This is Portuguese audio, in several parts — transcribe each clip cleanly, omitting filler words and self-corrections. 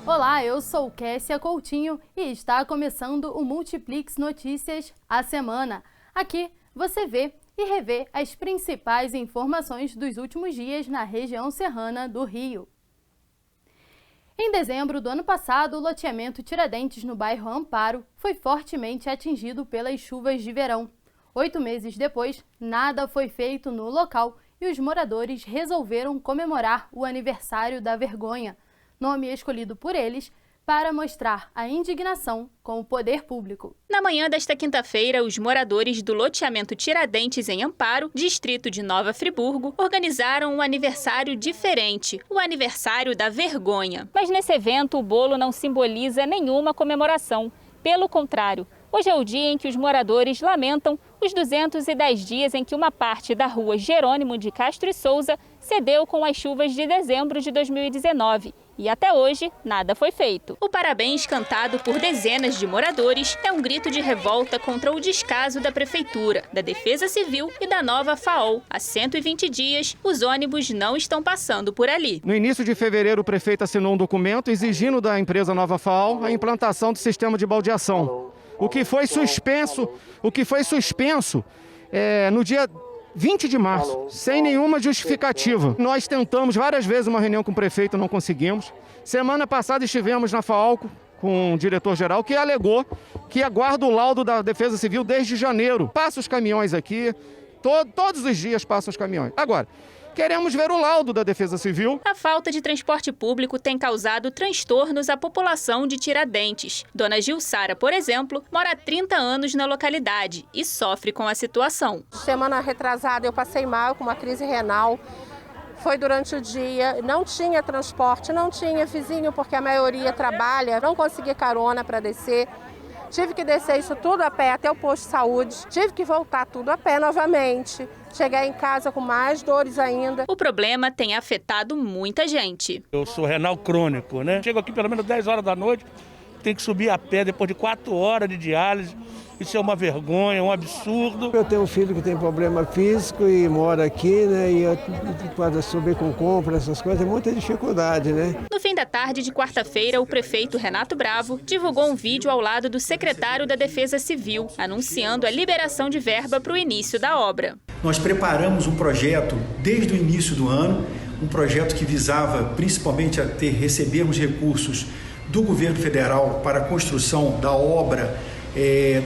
Olá, eu sou Kessia Coutinho e está começando o Multiplix Notícias a Semana. Aqui você vê e revê as principais informações dos últimos dias na região serrana do Rio. Em dezembro do ano passado, o loteamento Tiradentes, no bairro Amparo, foi fortemente atingido pelas chuvas de verão. 8 meses depois, nada foi feito no local e os moradores resolveram comemorar o aniversário da vergonha, nome escolhido por eles para mostrar a indignação com o poder público. Na manhã desta quinta-feira, os moradores do loteamento Tiradentes, em Amparo, distrito de Nova Friburgo, organizaram um aniversário diferente, o aniversário da vergonha. Mas nesse evento, o bolo não simboliza nenhuma comemoração. Pelo contrário, hoje é o dia em que os moradores lamentam os 210 dias em que uma parte da rua Jerônimo de Castro e Souza cedeu com as chuvas de dezembro de 2019. E até hoje, nada foi feito. O parabéns cantado por dezenas de moradores é um grito de revolta contra o descaso da Prefeitura, da Defesa Civil e da nova FAOL. Há 120 dias, os ônibus não estão passando por ali. No início de fevereiro, o prefeito assinou um documento exigindo da empresa Nova FAOL a implantação do sistema de baldeação. O que foi suspenso no dia 20 de março, sem nenhuma justificativa. Nós tentamos várias vezes uma reunião com o prefeito, não conseguimos. Semana passada estivemos na FAOL com o diretor-geral que alegou que aguarda o laudo da Defesa Civil desde janeiro. Passa os caminhões aqui, todos os dias passam os caminhões. Agora, queremos ver o laudo da Defesa Civil. A falta de transporte público tem causado transtornos à população de Tiradentes. Dona Gilsara, por exemplo, mora há 30 anos na localidade e sofre com a situação. Semana retrasada eu passei mal com uma crise renal. Foi durante o dia, não tinha transporte, não tinha vizinho porque a maioria trabalha, não conseguia carona para descer. Tive que descer isso tudo a pé até o posto de saúde. Tive que voltar tudo a pé novamente. Chegar em casa com mais dores ainda. O problema tem afetado muita gente. Eu sou renal crônico, né? Chego aqui pelo menos 10 horas da noite, tenho que subir a pé depois de 4 horas de diálise. Isso é uma vergonha, um absurdo. Eu tenho um filho que tem problema físico e mora aqui, né? E para subir com compra, essas coisas, é muita dificuldade, né? No fim da tarde de quarta-feira, o prefeito Renato Bravo divulgou um vídeo ao lado do secretário da Defesa Civil, anunciando a liberação de verba para o início da obra. Nós preparamos um projeto desde o início do ano, um projeto que visava principalmente recebermos recursos do governo federal para a construção da obra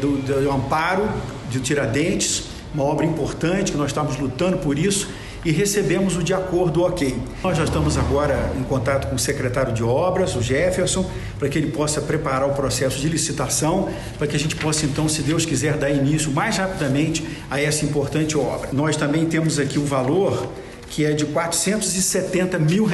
do Amparo de Tiradentes, uma obra importante que nós estamos lutando por isso e recebemos o de acordo ok. Nós já estamos agora em contato com o secretário de obras, o Jefferson, para que ele possa preparar o processo de licitação, para que a gente possa então, se Deus quiser, dar início mais rapidamente a essa importante obra. Nós também temos aqui um valor que é de R$470 mil.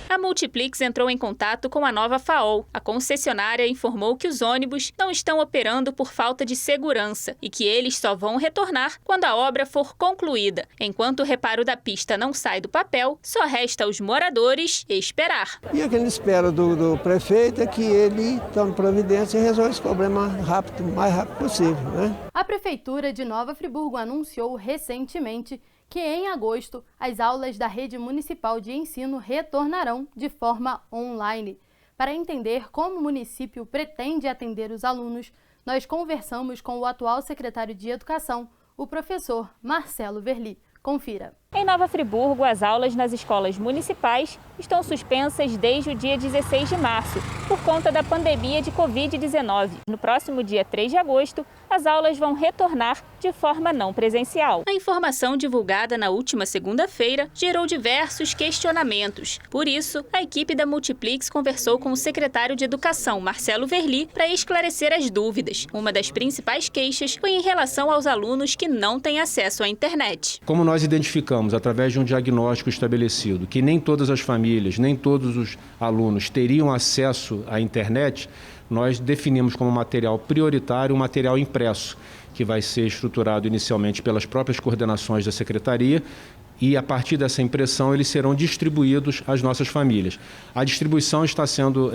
A Multiplix entrou em contato com a nova FAOL. A concessionária informou que os ônibus não estão operando por falta de segurança e que eles só vão retornar quando a obra for concluída. Enquanto o reparo da pista não sai do papel, só resta aos moradores esperar. E o que ele espera do prefeito é que ele tome providência e resolva esse problema rápido, o mais rápido possível, né? A Prefeitura de Nova Friburgo anunciou recentemente que em agosto as aulas da rede municipal de ensino retornarão de forma online. Para entender como o município pretende atender os alunos, nós conversamos com o atual secretário de Educação, o professor Marcelo Verli. Confira. Em Nova Friburgo, as aulas nas escolas municipais estão suspensas desde o dia 16 de março, por conta da pandemia de Covid-19. No próximo dia 3 de agosto, as aulas vão retornar de forma não presencial. A informação divulgada na última segunda-feira gerou diversos questionamentos. Por isso, a equipe da Multiplix conversou com o secretário de Educação, Marcelo Verli, para esclarecer as dúvidas. Uma das principais queixas foi em relação aos alunos que não têm acesso à internet. Como nós identificamos através de um diagnóstico estabelecido que nem todas as famílias, nem todos os alunos teriam acesso à internet, nós definimos como material prioritário um material impresso, que vai ser estruturado inicialmente pelas próprias coordenações da Secretaria, e a partir dessa impressão eles serão distribuídos às nossas famílias. A distribuição está sendo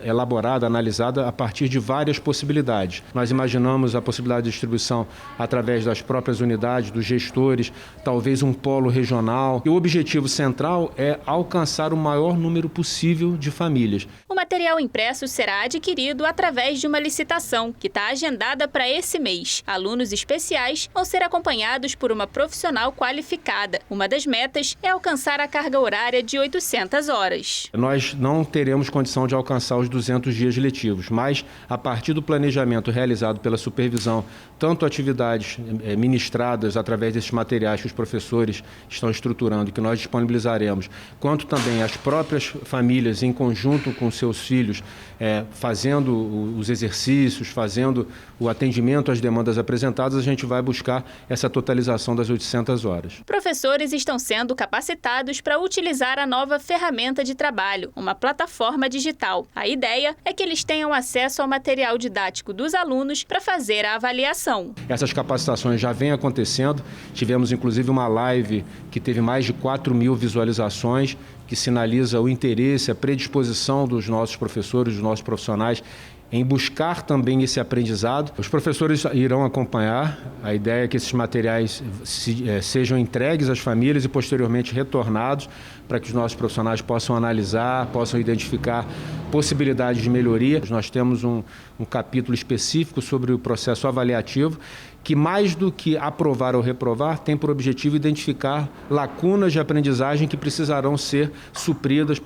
elaborada, analisada a partir de várias possibilidades. Nós imaginamos a possibilidade de distribuição através das próprias unidades, dos gestores, talvez um polo regional. E o objetivo central é alcançar o maior número possível de famílias. O material impresso será adquirido através de uma licitação que está agendada para esse mês. Alunos especiais vão ser acompanhados por uma profissional qualificada. Uma das metas é alcançar a carga horária de 800 horas. Nós não teremos condição de alcançar os 200 dias letivos, mas a partir do planejamento realizado pela supervisão, tanto atividades ministradas através desses materiais que os professores estão estruturando e que nós disponibilizaremos, quanto também as próprias famílias em conjunto com seus filhos, fazendo os exercícios, fazendo o atendimento às demandas apresentadas, a gente vai buscar essa totalização das 800 horas. Professores estão sendo capacitados para utilizar a nova ferramenta de trabalho, uma plataforma digital. A ideia é que eles tenham acesso ao material didático dos alunos para fazer a avaliação. Essas capacitações já vêm acontecendo. Tivemos inclusive uma live que teve mais de 4.000 visualizações, que sinaliza o interesse, a predisposição dos nossos professores, dos nossos profissionais em buscar também esse aprendizado. Os professores irão acompanhar. A ideia é que esses materiais sejam entregues às famílias e posteriormente retornados para que os nossos profissionais possam analisar, possam identificar possibilidades de melhoria. Nós temos um capítulo específico sobre o processo avaliativo, que mais do que aprovar ou reprovar, tem por objetivo identificar lacunas de aprendizagem que precisarão ser supridas,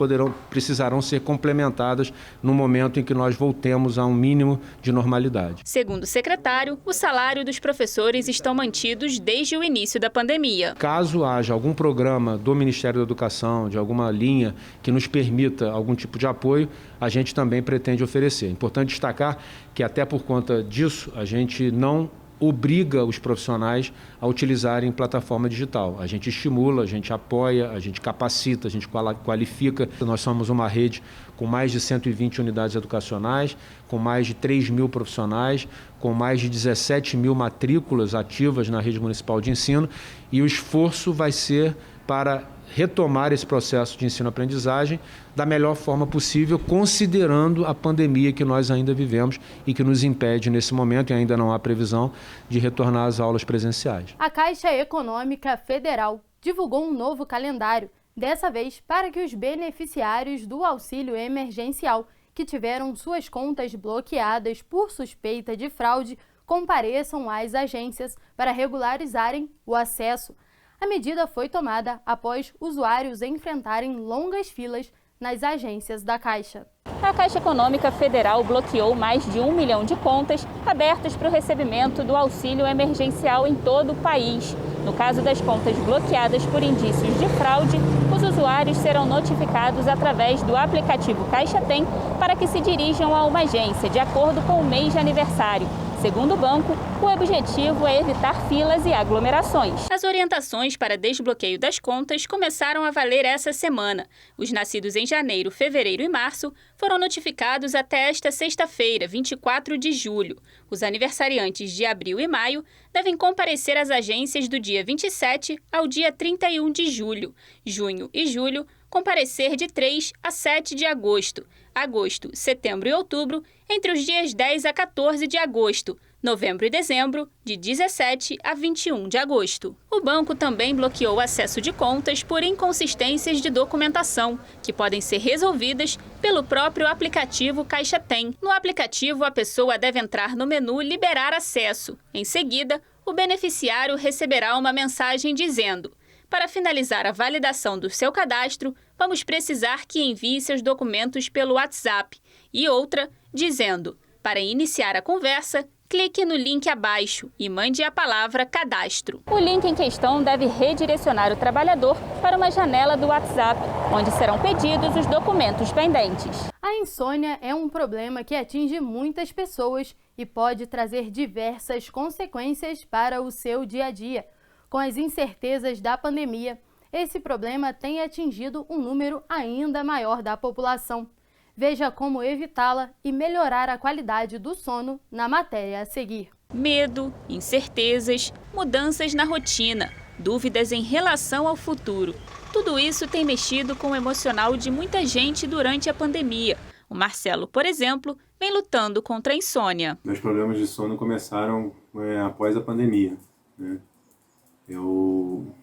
precisarão ser complementadas no momento em que nós voltemos a um mínimo de normalidade. Segundo o secretário, o salário dos professores estão mantidos desde o início da pandemia. Caso haja algum programa do Ministério da Educação, de alguma linha que nos permita algum tipo de apoio, a gente também pretende oferecer. É importante destacar que até por conta disso, a gente não obriga os profissionais a utilizarem plataforma digital. A gente estimula, a gente apoia, a gente capacita, a gente qualifica. Nós somos uma rede com mais de 120 unidades educacionais, com mais de 3.000 profissionais, com mais de 17.000 matrículas ativas na rede municipal de ensino, e o esforço vai ser para retomar esse processo de ensino-aprendizagem da melhor forma possível, considerando a pandemia que nós ainda vivemos e que nos impede nesse momento, e ainda não há previsão, de retornar às aulas presenciais. A Caixa Econômica Federal divulgou um novo calendário, dessa vez para que os beneficiários do auxílio emergencial que tiveram suas contas bloqueadas por suspeita de fraude compareçam às agências para regularizarem o acesso. A medida foi tomada após usuários enfrentarem longas filas nas agências da Caixa. A Caixa Econômica Federal bloqueou mais de 1 milhão de contas abertas para o recebimento do auxílio emergencial em todo o país. No caso das contas bloqueadas por indícios de fraude, os usuários serão notificados através do aplicativo Caixa Tem para que se dirijam a uma agência de acordo com o mês de aniversário. Segundo o banco, o objetivo é evitar filas e aglomerações. As orientações para desbloqueio das contas começaram a valer essa semana. Os nascidos em janeiro, fevereiro e março foram notificados até esta sexta-feira, 24 de julho. Os aniversariantes de abril e maio devem comparecer às agências do dia 27 ao dia 31 de julho. Junho e julho, comparecer de 3 a 7 de agosto. Agosto, setembro e outubro, entre os dias 10 a 14 de agosto. Novembro e dezembro, de 17 a 21 de agosto. O banco também bloqueou o acesso de contas por inconsistências de documentação, que podem ser resolvidas pelo próprio aplicativo Caixa Tem. No aplicativo, a pessoa deve entrar no menu Liberar Acesso. Em seguida, o beneficiário receberá uma mensagem dizendo: para finalizar a validação do seu cadastro, vamos precisar que envie seus documentos pelo WhatsApp. E outra, dizendo: para iniciar a conversa, clique no link abaixo e mande a palavra cadastro. O link em questão deve redirecionar o trabalhador para uma janela do WhatsApp, onde serão pedidos os documentos pendentes. A insônia é um problema que atinge muitas pessoas e pode trazer diversas consequências para o seu dia a dia. Com as incertezas da pandemia, esse problema tem atingido um número ainda maior da população. Veja como evitá-la e melhorar a qualidade do sono na matéria a seguir. Medo, incertezas, mudanças na rotina. dúvidas em relação ao futuro. Tudo isso tem mexido com o emocional de muita gente durante a pandemia. O Marcelo, por exemplo, vem lutando contra a insônia. Meus problemas de sono começaram após a pandemia, né? Eu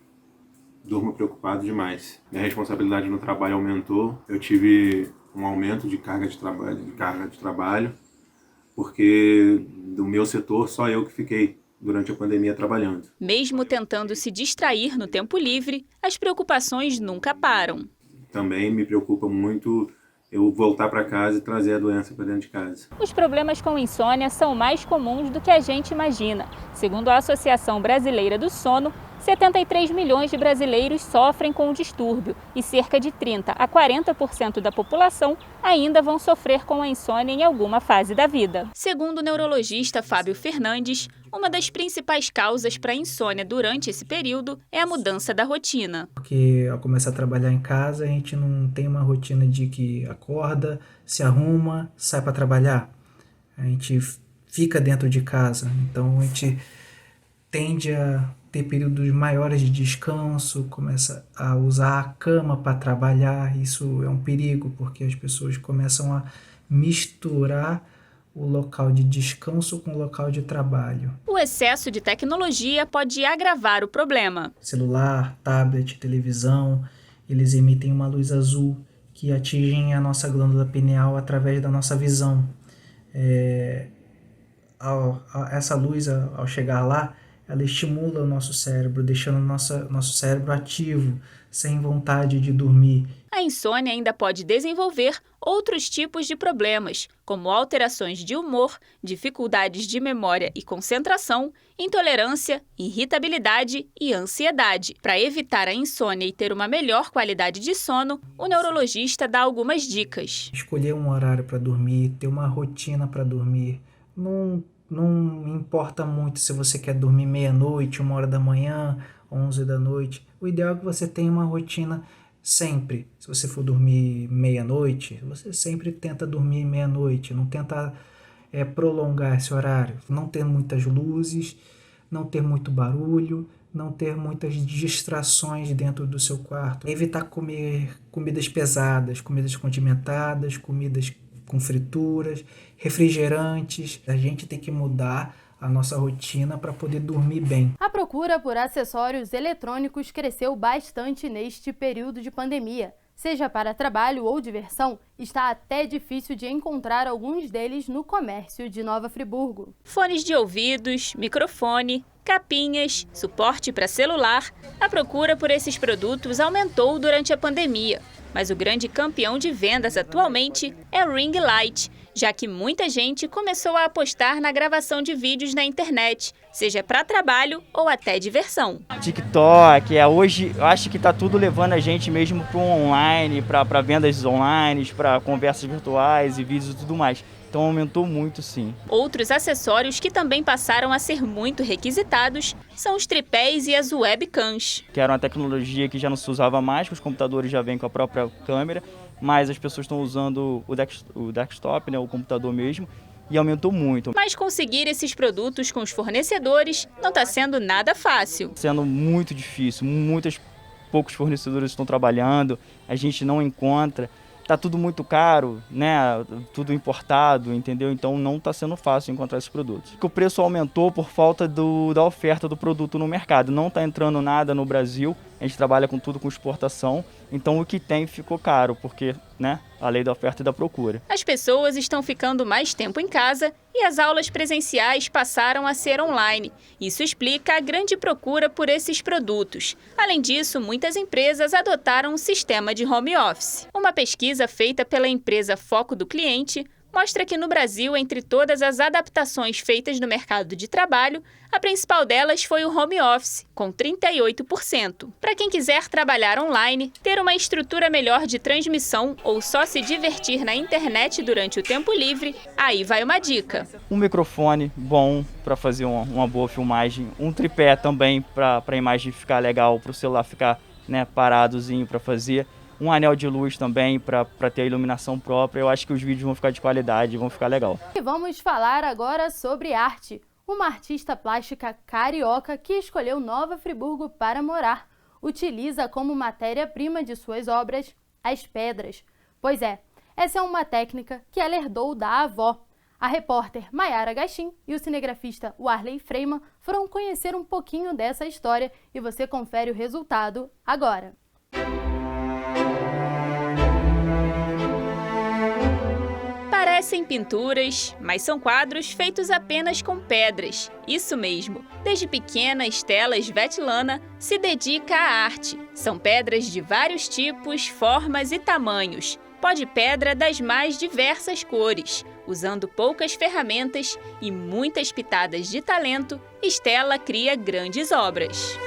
durmo preocupado demais. Minha responsabilidade no trabalho aumentou. Eu tive um aumento de carga de trabalho, porque do meu setor só eu que fiquei durante a pandemia trabalhando. Mesmo tentando se distrair no tempo livre, as preocupações nunca param. Também me preocupa muito eu voltar para casa e trazer a doença para dentro de casa. Os problemas com insônia são mais comuns do que a gente imagina. Segundo a Associação Brasileira do Sono, 73 milhões de brasileiros sofrem com o distúrbio e cerca de 30% a 40% da população ainda vão sofrer com a insônia em alguma fase da vida. Segundo o neurologista Fábio Fernandes, uma das principais causas para a insônia durante esse período é a mudança da rotina. Porque ao começar a trabalhar em casa, a gente não tem uma rotina de que acorda, se arruma, sai para trabalhar. A gente fica dentro de casa, então a gente tende a ter períodos maiores de descanso, começa a usar a cama para trabalhar. Isso é um perigo, porque as pessoas começam a misturar o local de descanso com o local de trabalho. O excesso de tecnologia pode agravar o problema. Celular, tablet, televisão, eles emitem uma luz azul que atingem a nossa glândula pineal através da nossa visão. Essa luz, ao chegar lá, ela estimula o nosso cérebro, deixando nosso cérebro ativo, sem vontade de dormir. A insônia ainda pode desenvolver outros tipos de problemas, como alterações de humor, dificuldades de memória e concentração, intolerância, irritabilidade e ansiedade. Para evitar a insônia e ter uma melhor qualidade de sono, o neurologista dá algumas dicas. Escolher um horário para dormir, ter uma rotina para dormir. Não importa muito se você quer dormir meia-noite, 1h da manhã, 11 da noite. O ideal é que você tenha uma rotina sempre. Se você for dormir meia-noite, você sempre tenta dormir meia-noite. Não tenta prolongar esse horário. Não ter muitas luzes, não ter muito barulho, não ter muitas distrações dentro do seu quarto. Evitar comer comidas pesadas, comidas condimentadas, comidas com frituras, refrigerantes. A gente tem que mudar a nossa rotina para poder dormir bem. A procura por acessórios eletrônicos cresceu bastante neste período de pandemia. Seja para trabalho ou diversão, está até difícil de encontrar alguns deles no comércio de Nova Friburgo. Fones de ouvidos, microfone, capinhas, suporte para celular. A procura por esses produtos aumentou durante a pandemia. Mas o grande campeão de vendas atualmente é o Ring Light, já que muita gente começou a apostar na gravação de vídeos na internet, seja para trabalho ou até diversão. TikTok, hoje eu acho que está tudo levando a gente mesmo para o online, para vendas online, para conversas virtuais e vídeos e tudo mais. Então aumentou muito, sim. Outros acessórios que também passaram a ser muito requisitados são os tripés e as webcams. Que era uma tecnologia que já não se usava mais, que os computadores já vêm com a própria câmera, mas as pessoas estão usando o desktop, né, o computador mesmo, e aumentou muito. Mas conseguir esses produtos com os fornecedores não está sendo nada fácil. Sendo muito difícil, poucos fornecedores estão trabalhando, a gente não encontra. Tá tudo muito caro, né? Tudo importado, entendeu? Então não está sendo fácil encontrar esses produtos. O preço aumentou por falta da oferta do produto no mercado. Não está entrando nada no Brasil. A gente trabalha com tudo com exportação. Então o que tem ficou caro, porque, né? A lei da oferta e da procura. As pessoas estão ficando mais tempo em casa e as aulas presenciais passaram a ser online. Isso explica a grande procura por esses produtos. Além disso, muitas empresas adotaram um sistema de home office. Uma pesquisa feita pela empresa Foco do Cliente mostra que no Brasil, entre todas as adaptações feitas no mercado de trabalho, a principal delas foi o home office, com 38%. Para quem quiser trabalhar online, ter uma estrutura melhor de transmissão ou só se divertir na internet durante o tempo livre, aí vai uma dica. Um microfone bom para fazer uma boa filmagem, um tripé também para a imagem ficar legal, para o celular ficar, né, paradozinho para fazer. Um anel de luz também para ter a iluminação própria. Eu acho que os vídeos vão ficar de qualidade, vão ficar legal. E vamos falar agora sobre arte. uma artista plástica carioca que escolheu Nova Friburgo para morar, utiliza como matéria-prima de suas obras as pedras. Pois é, essa é uma técnica que ela herdou da avó. A repórter Maiara Gachim e o cinegrafista Warley Freiman foram conhecer um pouquinho dessa história e você confere o resultado agora. Parecem pinturas, mas são quadros feitos apenas com pedras. Isso mesmo, desde pequena, Estela Svetlana se dedica à arte. São pedras de vários tipos, formas e tamanhos. Pó de pedra das mais diversas cores. Usando poucas ferramentas e muitas pitadas de talento, Estela cria grandes obras.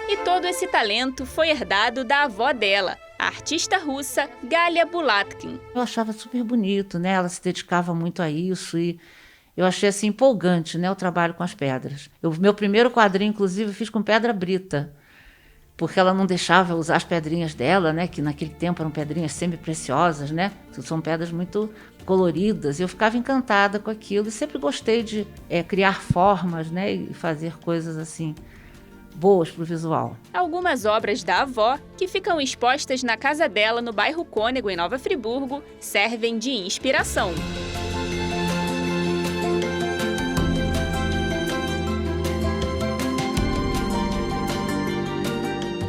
E todo esse talento foi herdado da avó dela, a artista russa Galia Bulatkin. Eu achava super bonito, né? Ela se dedicava muito a isso e eu achei assim empolgante, né, o trabalho com as pedras. Meu primeiro quadrinho, inclusive, eu fiz com pedra brita, porque ela não deixava eu usar as pedrinhas dela, né, que naquele tempo eram pedrinhas semi-preciosas, né? São pedras muito coloridas. Eu ficava encantada com aquilo e sempre gostei de criar formas, né, e fazer coisas assim boas para o visual. Algumas obras da avó, que ficam expostas na casa dela no bairro Cônego, em Nova Friburgo, servem de inspiração.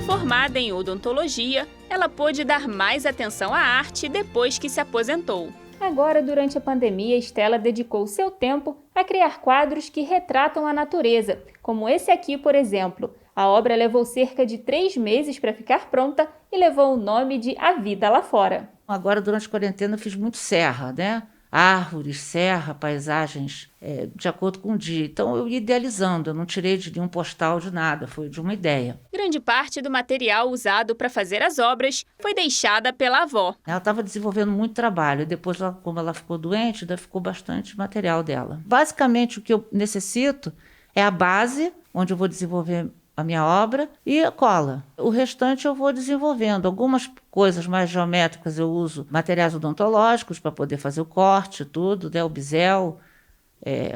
Formada em odontologia, ela pôde dar mais atenção à arte depois que se aposentou. Agora, durante a pandemia, Estela dedicou seu tempo a criar quadros que retratam a natureza, como esse aqui, por exemplo. A obra levou cerca de 3 meses para ficar pronta e levou o nome de A Vida Lá Fora. Agora, durante a quarentena, eu fiz muito serra, né? Árvores, serra, paisagens, de acordo com o dia. Então, eu ia idealizando, eu não tirei de nenhum postal de nada, foi de uma ideia. Grande parte do material usado para fazer as obras foi deixada pela avó. Ela estava desenvolvendo muito trabalho, e depois, como ela ficou doente, ainda ficou bastante material dela. Basicamente, o que eu necessito é a base, onde eu vou desenvolver a minha obra, e a cola. O restante eu vou desenvolvendo. Algumas coisas mais geométricas eu uso materiais odontológicos para poder fazer o corte, tudo, né? O bisel,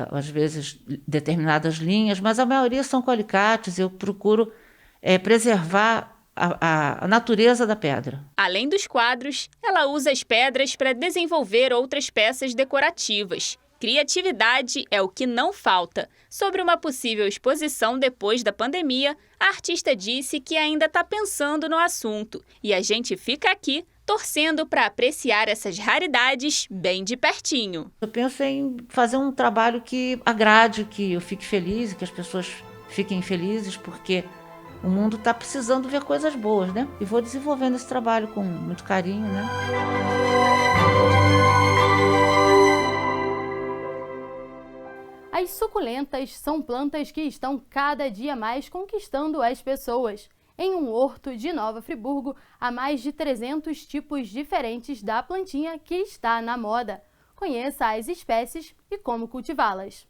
às vezes determinadas linhas, mas a maioria são com alicates. Eu procuro preservar a natureza da pedra. Além dos quadros, ela usa as pedras para desenvolver outras peças decorativas. Criatividade é o que não falta. Sobre uma possível exposição depois da pandemia, a artista disse que ainda está pensando no assunto. E a gente fica aqui torcendo para apreciar essas raridades bem de pertinho. Eu penso em fazer um trabalho que agrade, que eu fique feliz, que as pessoas fiquem felizes, porque o mundo está precisando ver coisas boas, né? E vou desenvolvendo esse trabalho com muito carinho, né? As suculentas são plantas que estão cada dia mais conquistando as pessoas. Em um horto de Nova Friburgo, há mais de 300 tipos diferentes da plantinha que está na moda. Conheça as espécies e como cultivá-las.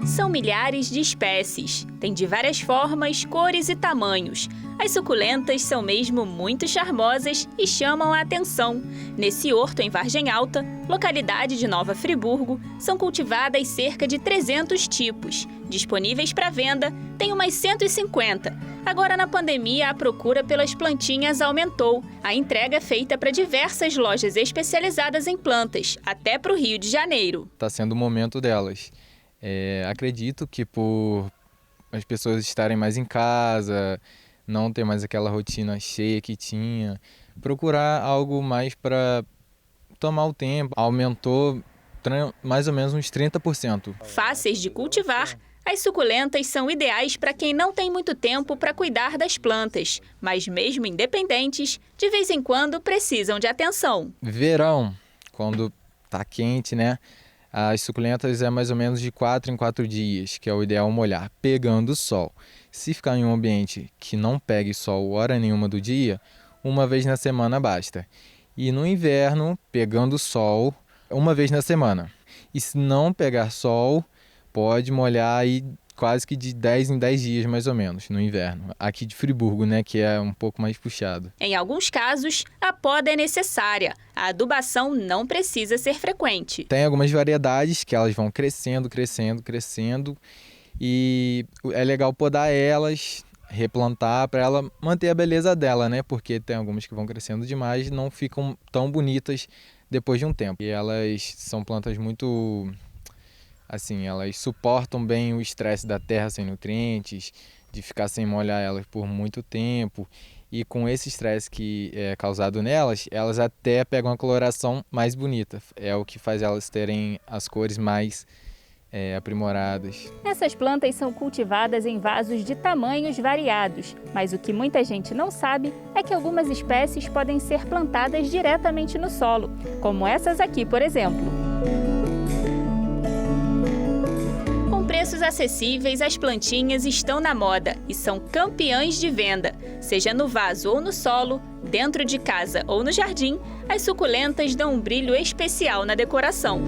São milhares de espécies. Tem de várias formas, cores e tamanhos. As suculentas são mesmo muito charmosas e chamam a atenção. Nesse horto em Vargem Alta, localidade de Nova Friburgo, são cultivadas cerca de 300 tipos. Disponíveis para venda, tem umas 150. Agora, na pandemia, a procura pelas plantinhas aumentou. A entrega é feita para diversas lojas especializadas em plantas, até para o Rio de Janeiro. Está sendo o momento delas. Acredito que por as pessoas estarem mais em casa, não ter mais aquela rotina cheia que tinha, procurar algo mais para tomar o tempo. Aumentou mais ou menos uns 30%. Fáceis de cultivar, as suculentas são ideais para quem não tem muito tempo para cuidar das plantas, mas mesmo independentes, de vez em quando precisam de atenção. Verão, quando tá quente, né? As suculentas é mais ou menos de 4 em 4 dias, que é o ideal molhar, pegando sol. Se ficar em um ambiente que não pegue sol hora nenhuma do dia, uma vez na semana basta. E no inverno, pegando sol, uma vez na semana. E se não pegar sol, pode molhar aí quase que de 10 em 10 dias, mais ou menos, no inverno. Aqui de Friburgo, né, que é um pouco mais puxado. Em alguns casos, a poda é necessária. A adubação não precisa ser frequente. Tem algumas variedades que elas vão crescendo, e é legal podar elas, replantar para ela manter a beleza dela, né? Porque tem algumas que vão crescendo demais e não ficam tão bonitas depois de um tempo. E elas são plantas muito, assim, elas suportam bem o estresse da terra sem nutrientes, de ficar sem molhar elas por muito tempo. E com esse estresse que é causado nelas, elas até pegam a coloração mais bonita. É o que faz elas terem as cores mais aprimoradas. Essas plantas são cultivadas em vasos de tamanhos variados, mas o que muita gente não sabe é que algumas espécies podem ser plantadas diretamente no solo, como essas aqui, por exemplo. Com preços acessíveis, as plantinhas estão na moda e são campeãs de venda. Seja no vaso ou no solo, dentro de casa ou no jardim, as suculentas dão um brilho especial na decoração.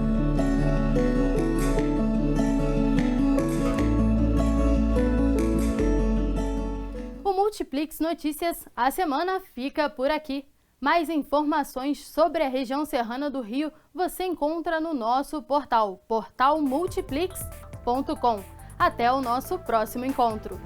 Multiplix Notícias, a semana fica por aqui. Mais informações sobre a região serrana do Rio você encontra no nosso portal, portalmultiplix.com. Até o nosso próximo encontro.